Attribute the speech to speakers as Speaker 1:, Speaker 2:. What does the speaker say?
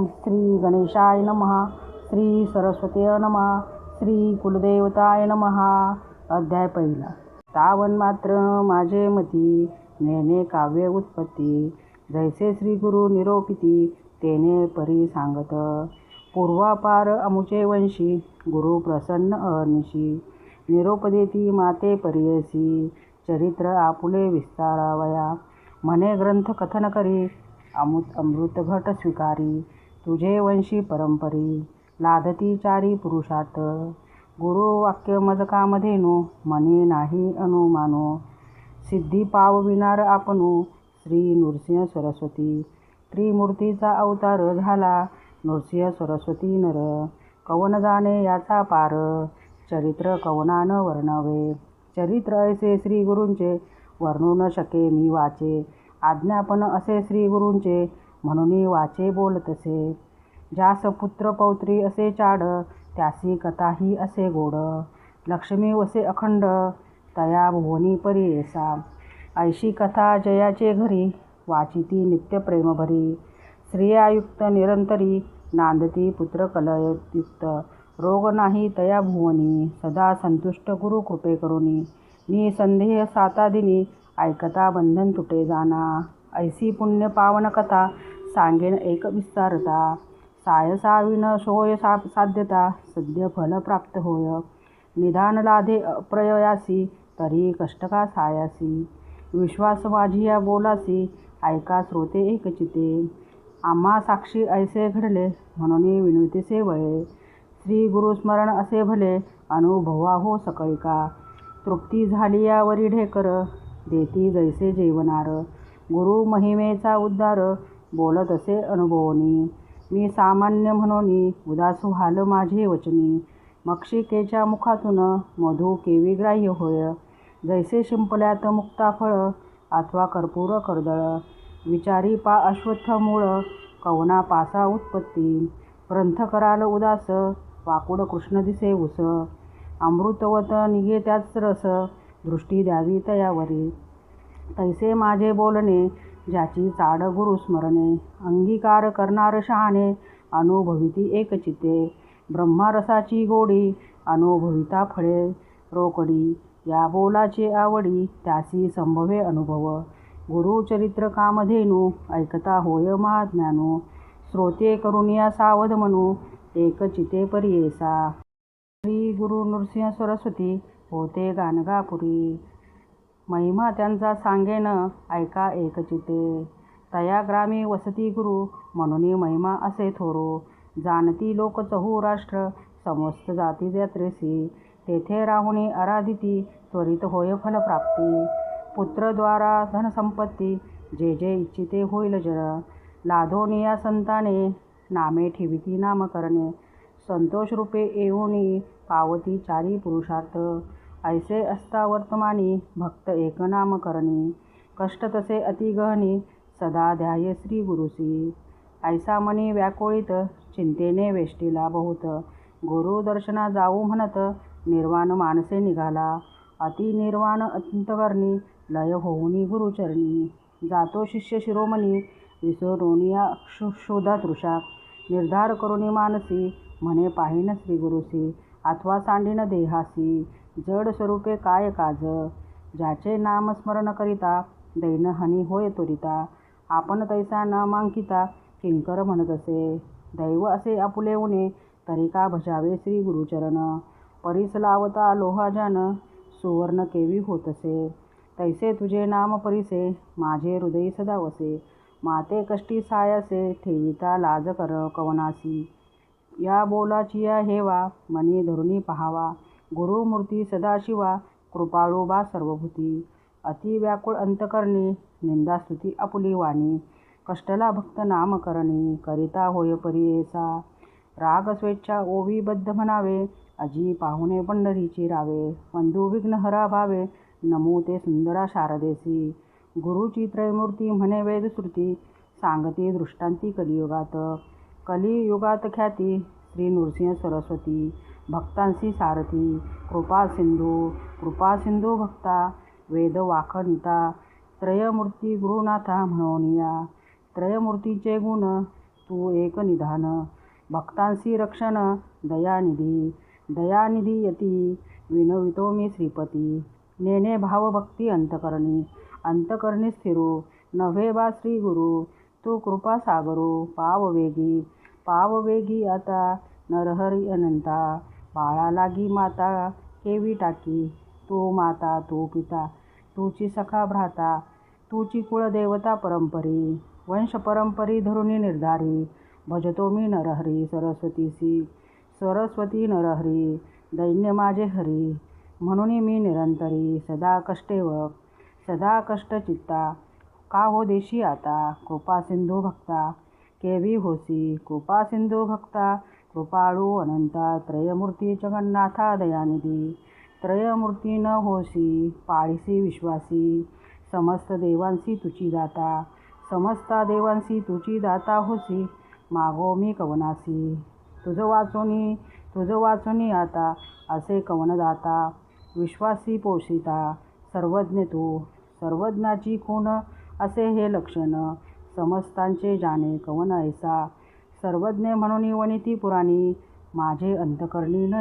Speaker 1: ओम श्री गणेशाय नमः. श्री सरस्वतीय नमः. श्री कुलदेवताय नमः. अध्याय पहिला. तावन मात्र माझे मती नेने काव्य उत्पत्ती. जैसे श्री गुरु निरोपिती तेने परी सांगत. पूर्वापार अमुचे वंशी गुरु प्रसन्न अनिशी. निरोप देती माते परियसी चरित्र आपुले विस्तारावया. म्हणे ग्रंथ कथन करी अमृत घट स्वीकारी. तुझे वंशी परंपरी लादती चारी पुरुषात. गुरु वाक्य मज कामधेनु म्हणे नाही अनुमानो. सिद्धी पावविनार आपणू श्री नृसिंह सरस्वती. त्रिमूर्तीचा अवतार झाला नृसिंह सरस्वती नर. कवन जाणे याचा पार चरित्र कवनान वर्णवे. चरित्र ऐसे श्री गुरूंचे वर्णू न शके मी वाचे. आज्ञापन असे श्री गुरूंचे म्हणून वाचे बोलतसे. ज्यास पुत्र पौत्री असे चाड त्यासी कथाही असे गोड. लक्ष्मी वसे अखंड तया भुवनी परियेसा. ऐशी कथा जयाचे घरी वाचिती नित्य प्रेम भरी. स्त्रियायुक्त निरंतरी नांदती पुत्र कलयुक्त. रोग नाही तया भुवनी सदा संतुष्ट गुरु कृपे करुनी. निसंदेह सातादिनी ऐकता बंधन तुटे जाना. ऐसी पुण्य पावन कथा सांगेन एक विस्तारता. सायसाविन सोय साध्यता सद्य फल प्राप्त होय. निदान लाधे अप्रयासी तरी कष्ट का सायासी. विश्वास माझी या बोलासी ऐका श्रोते एकचिते. आम्हा साक्षी ऐसे घडले म्हणून विनवतेसे वळे. श्री गुरुस्मरण असे भले अनुभवा हो सकळिका. तृप्ती झाली यावरी ढेकर देती जैसे जेवणार. गुरु महिमेचा उद्धार बोलत असे अनुभवनी. मी सामान्य म्हणून उदास व्हाल माझे वचनी. मक्षिकेच्या मुखातून मधु केवी ग्राह्य होय. जैसे शिंपल्यात मुक्ताफळ अथवा कर्पूर कर्दळ. विचारी पा अश्वत्थ मूळ कवना पासा उत्पत्ती. ग्रंथ कराल उदास वाकुड कृष्ण दिसे उस. अमृतवत निघे त्याच रस दृष्टी द्यावी तयावरी. तैसे माझे बोलणे ज्याची चाड गुरु स्मरणे. अंगीकार करणार शहाणे अनुभविती एकचिते. ब्रह्मारसाची गोडी अनुभविता फळे रोकडी. या बोलाचे आवडी त्यासी संभवे अनुभव. गुरुचरित्र कामधेनु ऐकता होय महाज्ञानू. श्रोते करुनिया सावध म्हणू एकचिते परियेसा. श्री गुरु नृसिंह सरस्वती होते गाणगापुरी. महिमा त्यांचा सांगेन ऐका एकचिते. तया ग्रामी वसती गुरु म्हणून महिमा असे थोरो. जाणती लोक चहुराष्ट्र समस्त जाती यात्रेसी. तेथे राहुणी आराधिती त्वरित होय फलप्राप्ती. पुत्रद्वारा धनसंपत्ती जे जे इच्छिते होईल जर. लाधोनिया संताने नामे ठेविती नामकरणे. संतोष रूपे येऊनी पावती चारी पुरुषार्थ. ऐसे असता वर्तमानी भक्त एक नाम करणी. कष्ट तसे अति गहनी सदा ध्याये श्री गुरुसी. ऐसा मनी व्याकुळित चिंतेने वेष्टीला बहुत. गुरु दर्शना जाऊ म्हणत निर्वाण मानसे निघाला. अति निर्वाण अंतकरणी लय होऊनी गुरुचरणी. जातो शिष्य शिरोमणी विसरोनिया शोधा तृषा. निर्धार करुनी मानसी म्हणे पाहिन श्री गुरुसी. अथवा सांडीन देहासी जड स्वरूपे काय काज. ज्याचे नाम स्मरण करिता दैन हनी होय त्वरिता. आपण तैसा न मांकिता किंकर म्हणत असे. दैव असे आपुले उणे तरी का भजावे श्री गुरुचरण. परीस लावता लोहाजान सुवर्ण केवी होतसे. तैसे तुझे नाम परिसे माझे हृदय सदा वसे. माते कष्टी सायासे ठेविता लाज कर कवनासी. या बोलाचिया हेवा मनी धरुनी पहावा. गुरुमूर्ती सदाशिवा कृपाळू बा सर्वभूती. अति व्याकुळ अंतकरणी निंदास्तुती आपुली वाणी. कष्टला भक्त नाम करणी करिता होय परियेसा. राग स्वेच्छा ओवी बद्ध म्हणावे अजी पाहुणे पंढरीची रावे. बंधू विघ्न हरा भावे नमो ते सुंदरा शारदेसी. गुरुची त्रयमूर्ती म्हणे वेदश्रुती सांगती दृष्टांती कलियुगात. कलियुगात ख्याती श्री नृसिंह सरस्वती. भक्तांसी सारथी कृपा सिंधू भक्ता. वेद वाखनिता त्रयमूर्ती गुरुनाथा म्हणूनिया. त्रयमूर्तीचे गुण तू एक निधान. भक्तांसी रक्षण दयानिधी. दयानिधी यती विनवितो मी श्रीपती. नेने भावभक्ती अंतकरणी. अंतकरणी स्थिरो नव्हे बा श्री गुरु. तू कृपा सागरो पाववेगी. पाववेगी आता नरहरी अनंता. बाळा लागी माता केवी टाकी. तू माता तू पिता तूची सखा भ्राता. तूची कुळदेवता परंपरी. वंश परंपरी धरुनी निर्धारी. भजतो मी नरहरी सरस्वतीसी. सरस्वती नरहरी दैन्य माझे हरी. म्हणून मी निरंतरी सदा कष्टेवक. सदा कष्ट चित्ता. का हो देशी आता कृपा सिंधू भक्ता. केवी होसी कृपा सिंधू भक्ता. कृपाळू अनंता त्रयमूर्ती जगन्नाथा दयानिधी. त्रयमूर्ती न होसी पाळीसी विश्वासी. समस्त देवांसी तुची दाता. समस्ता देवांसी तुची दाता होसी. मागो मी कवनासी. तुझ वाचोनी आता असे कवन दाता. विश्वासी पोषिता सर्वज्ञ तू. सर्वज्ञाची खूण असे हे लक्षण. समस्तांचे जाणे कवन ऐसा. सर्वज्ञ म्हणून वनिती पुराणी. माझे अंतकरणी न